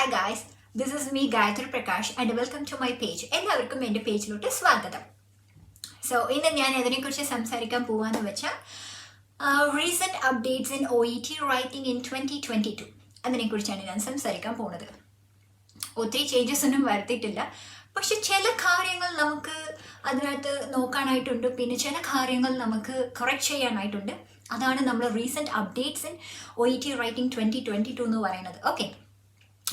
Hi guys, this is me Gayatri Prakash and welcome to my page. എല്ലാവർക്കും എൻ്റെ പേജിലോട്ട് സ്വാഗതം. So ഇന്ന് ഞാൻ ഇതിനെക്കുറിച്ച് സംസാരിക്കാൻ പോവാന്ന് വെച്ചാൽ recent updates in OET writing in 2022 അതിനെക്കുറിച്ചാണ് ഞാൻ സംസാരിക്കാൻ പോകുന്നത്. ഒത്തിരി ചേഞ്ചസ് ഒന്നും വരുത്തിയിട്ടില്ല, പക്ഷെ ചില കാര്യങ്ങൾ നമുക്ക് അതിനകത്ത് നോക്കാനായിട്ടുണ്ട്, പിന്നെ ചില കാര്യങ്ങൾ നമുക്ക് കറക്റ്റ് ചെയ്യാനായിട്ടുണ്ട്. അതാണ് നമ്മൾ recent updates in OET writing 2022 എന്ന് പറയുന്നത്. ഓക്കെ,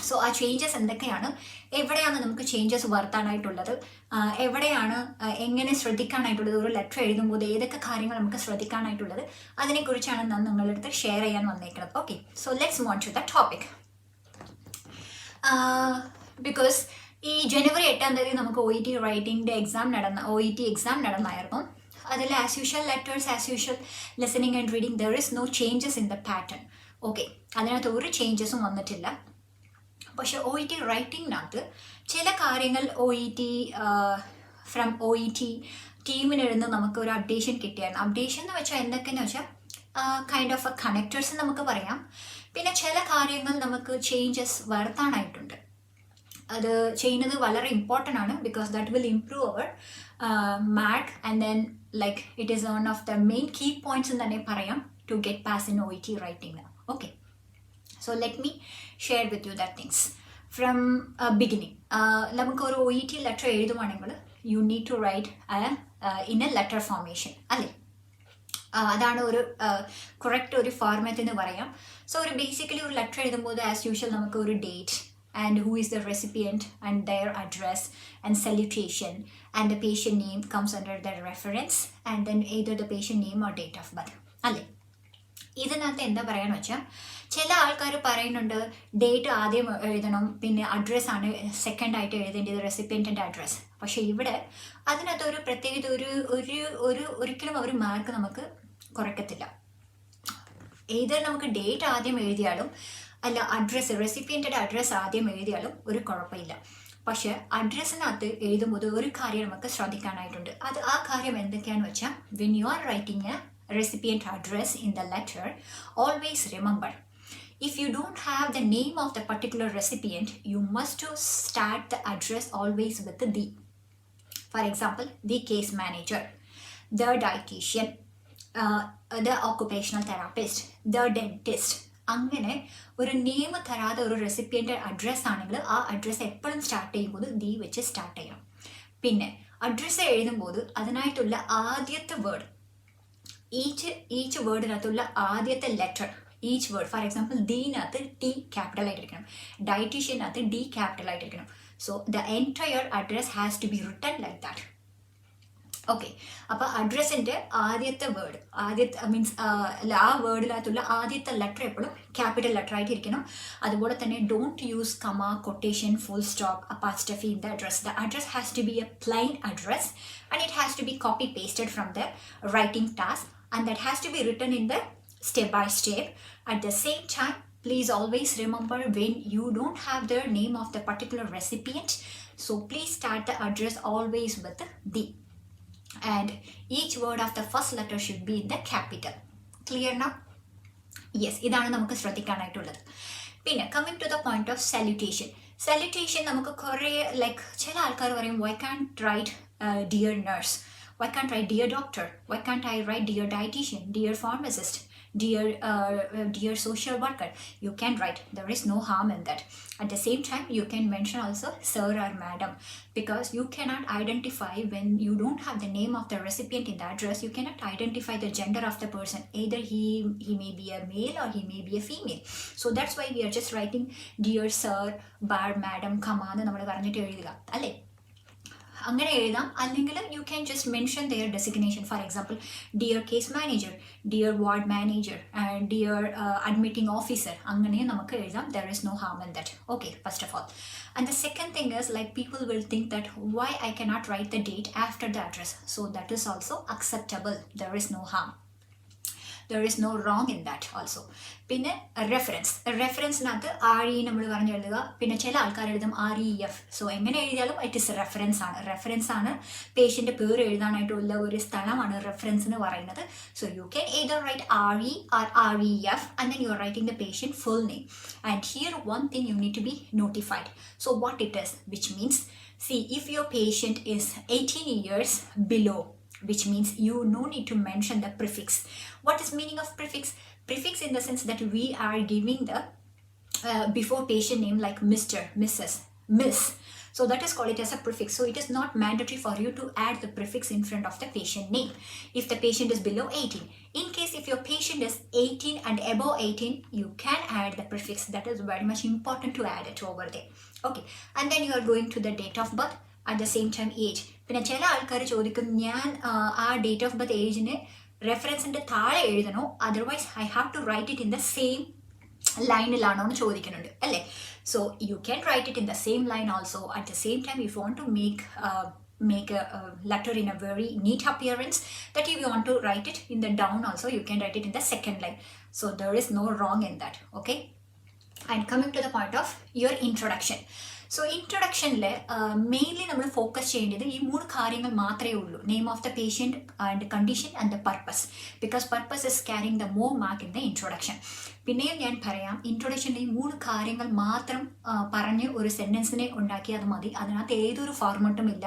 സോ ആ ചേഞ്ചസ് എന്തൊക്കെയാണ്, എവിടെയാണ് നമുക്ക് ചേഞ്ചസ് വരുത്താനായിട്ടുള്ളത്, എവിടെയാണ് എങ്ങനെ ശ്രദ്ധിക്കാനായിട്ടുള്ളത്, ഒരു ലെറ്റർ എഴുതുമ്പോൾ ഏതൊക്കെ കാര്യങ്ങൾ നമുക്ക് ശ്രദ്ധിക്കാനായിട്ടുള്ളത്, അതിനെക്കുറിച്ചാണ് ഞാൻ നിങ്ങളുടെ അടുത്ത് ഷെയർ ചെയ്യാൻ വന്നേക്കുന്നത്. Okay, so let's move to the topic. Because ഈ ജനുവരി 8-ാം തീയതി നമുക്ക് OET എക്സാം നടന്നായിരുന്നു. അതിൽ as usual letters, as usual listening and reading, there is no changes in the pattern. Okay, അതിനകത്ത് ഒരു ചേഞ്ചസും വന്നിട്ടില്ല. പക്ഷെ OET റൈറ്റിങ്ങിനകത്ത് ചില കാര്യങ്ങൾ ഫ്രം OET ടീമിനിരുന്ന് നമുക്ക് ഒരു അപ്ഡേഷൻ കിട്ടിയായിരുന്നു. അപ്ഡേഷൻ എന്ന് വെച്ചാൽ എന്തൊക്കെയെന്ന് വെച്ചാൽ കൈൻഡ് ഓഫ് കണക്ടേഴ്സ് നമുക്ക് പറയാം. പിന്നെ ചില കാര്യങ്ങൾ നമുക്ക് ചേഞ്ചസ് വരുത്താനായിട്ടുണ്ട്. അത് ചെയ്യുന്നത് വളരെ ഇമ്പോർട്ടൻ്റ് ആണ്, because that will improve our mark and then like it is one of the main key points എന്ന് തന്നെ പറയാം to get pass in OET writing. Okay, so let me share with you that things from beginning. നമുക്ക് ഒരു OET letter എഴുതുവാണെങ്കിൽ you need to write in a letter formation അല്ലേ. അതാണ് ഒരു correct ഒരു ഫോർമാറ്റ് എന്ന് പറയാം. സോ ഒരു ബേസിക്കലി ഒരു ലെറ്റർ എഴുതുമ്പോൾ ആസ് യൂഷ്വൽ നമുക്ക് ഒരു date and who is the recipient and their address and salutation and the patient name comes under the reference and then either the patient name or date of birth അല്ലേ. ഇതിനകത്ത് എന്താ പറയാന്ന് വെച്ചാൽ ചില ആൾക്കാർ പറയുന്നുണ്ട് ഡേറ്റ് ആദ്യം എഴുതണം, പിന്നെ അഡ്രസ്സാണ് സെക്കൻഡായിട്ട് എഴുതേണ്ടത്, റെസിപ്പിയൻറ്റിൻ്റെ അഡ്രസ്സ്. പക്ഷേ ഇവിടെ അതിനകത്ത് ഒരു പ്രത്യേകത ഒരിക്കലും ഒരു മാർക്ക് നമുക്ക് കുറയ്ക്കത്തില്ല. ഏതൊരു നമുക്ക് ഡേറ്റ് ആദ്യം എഴുതിയാലും അല്ല അഡ്രസ്സ് റെസിപ്പിയൻറ്റിൻ്റെ അഡ്രസ്സ് ആദ്യം എഴുതിയാലും ഒരു കുഴപ്പമില്ല. പക്ഷെ അഡ്രസ്സിനകത്ത് എഴുതുമ്പോൾ ഒരു കാര്യം നമുക്ക് ശ്രദ്ധിക്കാനായിട്ടുണ്ട്. ആ കാര്യം എന്തൊക്കെയാണെന്ന് വെച്ചാൽ when you are writing A recipient address in the letter, always remember, if you don't have the name of the particular recipient, you must to start the address always with the. For example, the case manager, the dietitian, the occupational therapist, the dentist. അങ്ങനെ ഒരു name തരാതെ ഒരു recipient address ആണെങ്കിൽ ആ address എപ്പോഴും start ചെയ്യുമ്പോൾ the വെച്ച് start ചെയ്യണം. പിന്നെ അഡ്രസ്സ് എഴുതുമ്പോൾ അതിനായിട്ടുള്ള ആദ്യത്തെ വേർഡ്, ഈച്ച് വേർഡിനകത്തുള്ള ആദ്യത്തെ letter, each word, for example ദീനകത്ത് T ക്യാപിറ്റൽ ആയിട്ടിരിക്കണം, ഡയറ്റീഷ്യനകത്ത് D ക്യാപിറ്റൽ ആയിട്ടിരിക്കണം. So the entire address has to be written like that. Okay, അപ്പോൾ അഡ്രസ്സിൻ്റെ ആദ്യത്തെ വേർഡ്, മീൻസ് ആ വേർഡിനകത്തുള്ള ആദ്യത്തെ ലെറ്റർ എപ്പോഴും ക്യാപിറ്റൽ ലെറ്റർ ആയിട്ടിരിക്കണം. അതുപോലെ തന്നെ don't use comma, quotation, full stop, apostrophe in the address. The address has to be a plain address and it has to be copy pasted from the writing task and that has to be written in the step by step. At the same time, please always remember when you don't have the name of the particular recipient, so please start the address always with the, and each word of the first letter should be in the capital. Clear now? Yes, ഇതാണ് നമുക്ക് ശ്രദ്ധിക്കാനായിട്ടുള്ളത്. പിന്നെ coming to the point of salutation നമുക്ക് കുറേ like ചില ആൾക്കാർ പറയും why can't write dear nurse, why can't I write dear doctor, why can't I write dear dietitian, dear pharmacist, dear social worker. You can write, there is no harm in that. At the same time, you can mention also sir or madam, because you cannot identify when you don't have the name of the recipient in the address, you cannot identify the gender of the person. Either he may be a male or he may be a female. So that's why we are just writing dear sir, bar, madam, comma എന്ന് നമ്മൾ പറഞ്ഞിട്ട് എഴുതുക അല്ലേ. അങ്ങനെ എഴുതാം. അല്ലെങ്കിൽ you can just mention their designation. For example dear case manager, dear ward manager, dear admitting officer, അങ്ങനെ നമുക്ക് എഴുതാം. There is no harm in that. Okay, first of all. And the second thing is like people will think that why I cannot write the date after the address. So that is also acceptable. There is no harm. There is no wrong in that also. പിന്നെ റെഫറൻസിനകത്ത് RE നമ്മൾ പറഞ്ഞു എഴുതുക. പിന്നെ ചില ആൾക്കാർ എഴുതും REF. So എങ്ങനെ എഴുതിയാലും ഇറ്റ് ഇസ് റെഫറൻസ് ആണ് പേഷ്യൻ്റെ പേര് എഴുതാനായിട്ടുള്ള ഒരു സ്ഥലമാണ് റെഫറൻസ് എന്ന് പറയുന്നത്. So you can either write RE or REF and then you are writing the patient full name. And here one thing you need to be notified. So what it is, which means, see, if your patient is 18 years below, which means you no need to mention the prefix. What is meaning of prefix? Prefix in the sense that we are giving the before patient name like Mr., Mrs., Miss. So that is called it as a prefix. So it is not mandatory for you to add the prefix in front of the patient name if the patient is below 18. In case if your patient is 18 and above 18, you can add the prefix. That is very much important to add it over there. Okay, and then you are going to the date of birth, at the same time age. പിന്നെ ചില ആൾക്കാർ ചോദിക്കും, ഞാൻ ആ date of birth ഏജിന് റെഫറൻസിൻ്റെ താഴെ എഴുതണോ, otherwise I have to write it in the same ലൈനിലാണോ എന്ന് ചോദിക്കുന്നുണ്ട് അല്ലേ. So you can write it in the same line also. At the same time if you want to make a letter in a very neat appearance, that if you want to write it in the down also, you can write it in the second line. So there is no wrong in that. Okay, and coming to the point of your introduction. So ഇൻട്രൊഡക്ഷനിൽ mainly നമ്മൾ focus ചെയ്യേണ്ടത് ഈ 3 കാര്യങ്ങൾ മാത്രമേ ഉള്ളൂ. Name of the patient and condition and the purpose. Because purpose is carrying the more mark in the introduction. പിന്നെയും ഞാൻ പറയാം, ഇൻട്രൊഡക്ഷനിൽ ഈ 3 കാര്യങ്ങൾ മാത്രം പറഞ്ഞ് ഒരു സെൻറ്റൻസിനെ ഉണ്ടാക്കി അത് മതി. അതിനകത്ത് ഏതൊരു ഫോർമാറ്റും ഇല്ല.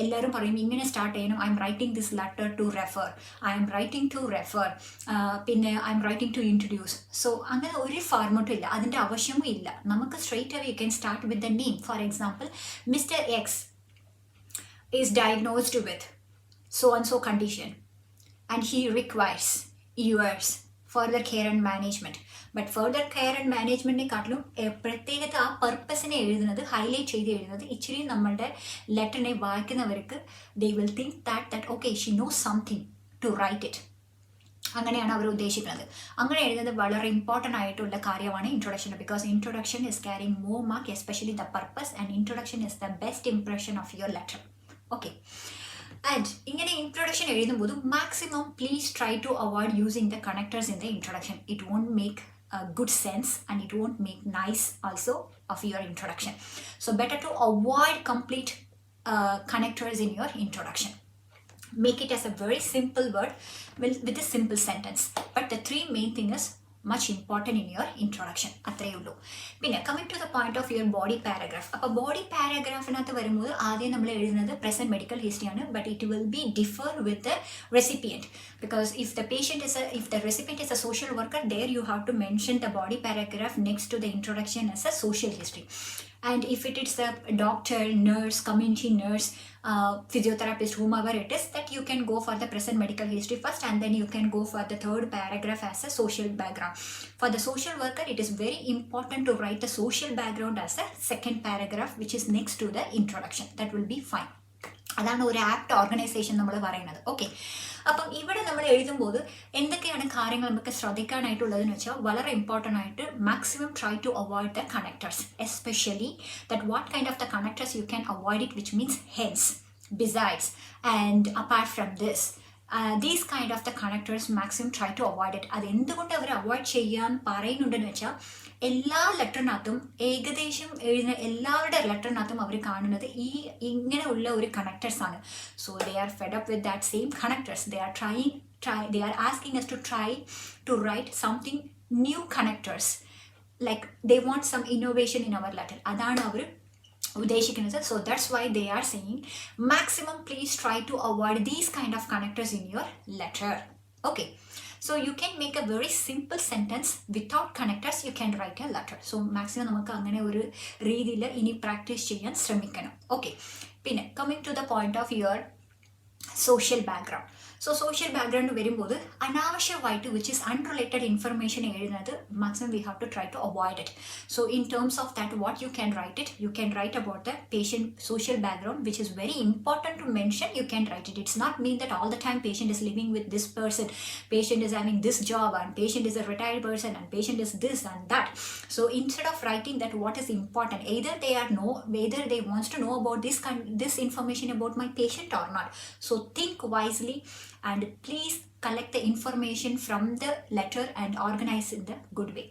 എല്ലാവരും പറയും ഇങ്ങനെ സ്റ്റാർട്ട് ചെയ്യണം, I am writing this letter to refer, I am writing to refer, പിന്നെ I am writing to introduce. So അങ്ങനെ ഒരു ഫോർമാറ്റും ഇല്ല, അതിൻ്റെ ആവശ്യവും ഇല്ല. നമുക്ക് straight away you can start with the name. For example, Mr. X is diagnosed with so and so condition and he requires yours further care and management. But further care and management കാട്ടിലും പ്രത്യേകത ആ പർപ്പസിനെ എഴുതുന്നത്, highlight ചെയ്ത് എഴുതുന്നത് ഇച്ചിരി നമ്മളുടെ ലെറ്ററിനെ വായിക്കുന്നവർക്ക് they will think that okay, she knows something to write it. അങ്ങനെയാണ് അവർ ഉദ്ദേശിക്കുന്നത്. അങ്ങനെ എഴുതുന്നത് വളരെ ഇമ്പോർട്ടൻ്റ് ആയിട്ടുള്ള കാര്യമാണ് introduction. Because introduction is carrying more mark, especially the purpose, and introduction is the best impression of your letter. Okay, and ഇങ്ങനെ introduction എഴുതുമ്പോൾ maximum please try to avoid using the connectors in the introduction. It won't make good sense and it won't make nice also of your introduction. So better to avoid complete connectors in your introduction. Make it as a very simple word with a simple sentence. But the 3 main thing is much important in your introduction. അത്രയേ ഉള്ളൂ. പിന്നെ coming to the point of your body paragraph. അപ്പോൾ body പാരഗ്രാഫിനകത്ത് വരുമ്പോൾ ആദ്യം നമ്മൾ എഴുതുന്നത് present medical ഹിസ്റ്ററിയാണ്. But it will be differ with the recipient. Because if the recipient is a social worker, there you have to mention the body paragraph next to the introduction as a social history. And if it is a doctor, nurse, community nurse, physiotherapist, whomever it is, that you can go for the present medical history first, and then you can go for the 3rd paragraph as a social background. For the social worker, it is very important to write the social background as a 2nd paragraph, which is next to the introduction. That will be fine. അതാണ് ഒരു apt organisation നമ്മൾ പറയുന്നത്. Okay, അപ്പം ഇവിടെ നമ്മൾ എഴുതുമ്പോൾ എന്തൊക്കെയാണ് കാര്യങ്ങൾ നമുക്ക് ശ്രദ്ധിക്കാനായിട്ടുള്ളതെന്ന് വെച്ചാൽ, വളരെ ഇമ്പോർട്ടൻ്റ് ആയിട്ട് maximum try to avoid the connectors, especially that what kind of the connectors you can avoid it, which means hence, besides and apart from this. These kind of the connectors maximum try to avoid it. അത് എന്തുകൊണ്ട് അവർ avoid ചെയ്യാൻ പറയുന്നുണ്ടെന്ന് വെച്ചാൽ, എല്ലാ ലെറ്ററിനകത്തും ഏകദേശം എഴുതുന്ന എല്ലാവരുടെ ലെറ്ററിനകത്തും അവർ കാണുന്നത് ഇങ്ങനെ ഉള്ള ഒരു കണക്ടേഴ്സാണ്. So they are fed up with that same connectors. They are asking us to try to write something new connectors, like they want some innovation in our letter. അതാണ് അവർ ഉദ്ദേശിക്കുന്നത്. So that's why they are saying maximum please try to avoid these kind of connectors in your letter. Okay, so you can make a very simple sentence without connectors. You can write a letter. So maximum നമുക്ക് അങ്ങനെ ഒരു രീതിയിൽ ഇനി practice ചെയ്യാൻ ശ്രമിക്കണം. Okay, പിന്നെ coming to the point of your social background. So social background വരുമ്പോൾ അനാവശ്യമായിട്ട് വിച്ച് ഇസ് അൺറിലേറ്റഡ് ഇൻഫർമേഷൻ എഴുതുന്നത് maximum we have to try to avoid it. So in terms of that what you can write it, you can write about the patient social background which is very important to mention. You can write it. It's not mean that all the time patient is living with this person, patient is having this job, and patient is A retired person, and patient is this and that. So instead of writing that what is important, either they wants to know about this information about my patient or not. So think wisely and please collect the information from the letter and organize in the good way.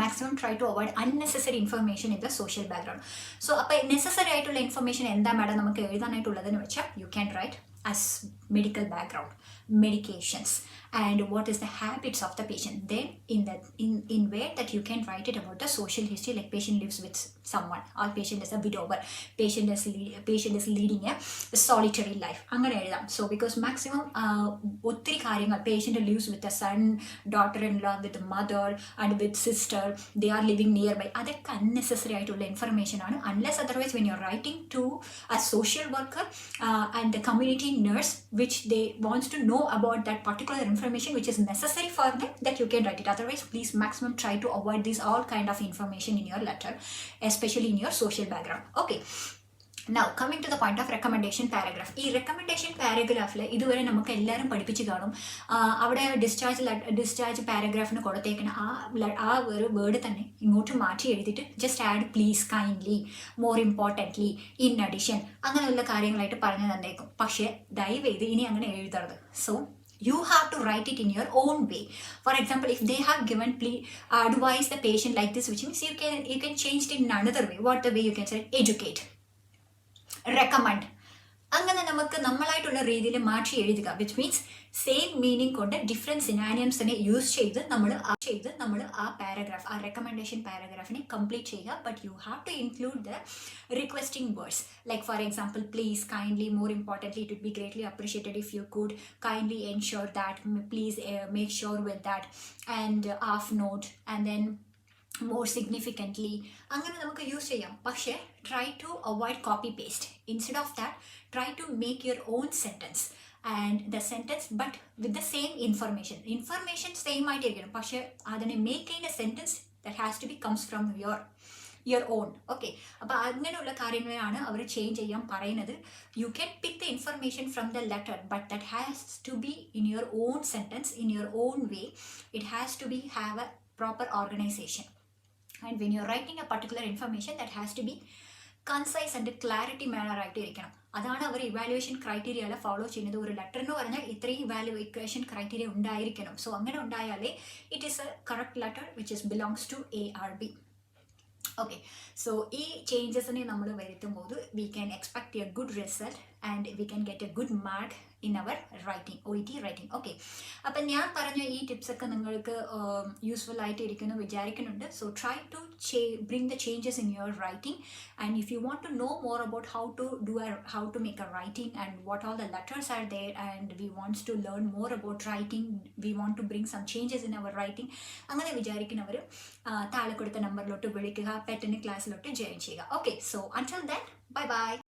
Maximum try to avoid unnecessary information in the social background. So അപ്പോൾ necessary ആയിട്ടുള്ള information എന്താ madam നമുക്ക് എഴുതാനായിട്ടുള്ളതെന്ന് വെച്ചാൽ U can right as medical background, medications, and what is the habits of the patient. Then in where that you can write it about the social history, like patient lives with someone, or patient is a widower, patient is leading a solitary life. അങ്ങനെ എഴുതാം. So because maximum ഒത്തിരി കാര്യങ്ങൾ patient lives with a son, daughter-in-law, with mother and with sister, they are living nearby. അതൊക്കെ unnecessary ആയിട്ടുള്ള information ആണ്. Unless otherwise when you're writing to a social worker and the community nurse which they wants to know about that particular information which is necessary for them, that you can write it. Otherwise please maximum try to avoid this all kind of information in your letter, especially in your social background. Okay, now coming to the point of recommendation paragraph. ഈ recommendation paragraphൽ ഇതുവരെ നമുക്ക് എല്ലാവരും പഠിപ്പിച്ച് കാണും. അവിടെ discharge പാരഗ്രാഫിന് കൊടുത്തേക്കുന്ന ആ ഒരു word തന്നെ ഇങ്ങോട്ട് മാറ്റി എഴുതിയിട്ട് just add please, kindly, more importantly, in addition അങ്ങനെയുള്ള കാര്യങ്ങളായിട്ട് പറഞ്ഞു തന്നേക്കും. പക്ഷേ ദയവേത് ഇനി അങ്ങനെ എഴുതരുത്. So you have to write it in your own way. For example, if they have given advise the patient like this, which means you can change it in another way. What the way you can say? Educate, recommend, അങ്ങനെ നമുക്ക് നമ്മളായിട്ടുള്ള രീതിയിൽ മാറ്റി എഴുതുക. Which means same meaning കൊണ്ട് different സിനാനിയംസിനെ use ചെയ്ത് നമ്മൾ ആ പാരഗ്രാഫ്, ആ റെക്കമെൻഡേഷൻ പാരഗ്രാഫിനെ കംപ്ലീറ്റ് ചെയ്യുക. But you have to include the requesting words like for example please, kindly, more importantly, it would be greatly appreciated if you could kindly ensure that, please make sure with that, and half not, and then more significantly. അങ്ങനെ നമുക്ക് use ചെയ്യാം. പക്ഷേ try to avoid copy paste. Instead of that, try to make your own sentence and the sentence but with the same information same ആയിട്ടിരിക്കണം. പക്ഷേ അതിനെ make ചെയ്യുന്ന sentence that has to be comes from your own. Okay, അപ്പോൾ അങ്ങനെയുള്ള കാര്യങ്ങളാണ് അവർ change ചെയ്യാൻ പറയുന്നത്. You can pick the information from the letter but that has to be in your own sentence, in your own way. It has to be have a proper organization. And when you're writing a particular information, that has to be concise and clarity manner ആയിട്ട് ഇരിക്കണം. അതാണ് അവർ evaluation ക്രൈറ്റീരിയയിൽ follow ചെയ്യുന്നത്. ഒരു letter എന്ന് പറഞ്ഞാൽ ഇത്രയും evaluation criteria ഉണ്ടായിരിക്കണം. So അങ്ങനെ ഉണ്ടായാലേ it is a correct letter which is belongs to ARB. Okay, so ഈ ചേഞ്ചസിനെ നമ്മൾ വരുത്തുമ്പോൾ we can expect a good result and we can get a good mark in our writing, OET writing. Okay, അപ്പം ഞാൻ പറഞ്ഞ ഈ ടിപ്സൊക്കെ നിങ്ങൾക്ക് useful ആയിട്ട് ഇരിക്കുന്നു വിചാരിക്കുന്നുണ്ട്. So try to bring the changes in your writing, and if you want to know more about how to make a writing and what all the letters are there, and we want to learn more about writing, we want to bring some changes in our writing, അങ്ങനെ വിചാരിക്കുന്നവർ താഴെ കൊടുത്ത നമ്പറിലോട്ട് വിളിക്കുക, പെട്ടെന്ന് ക്ലാസ്സിലോട്ട് join ചെയ്യുക. Okay, so until then, bye bye.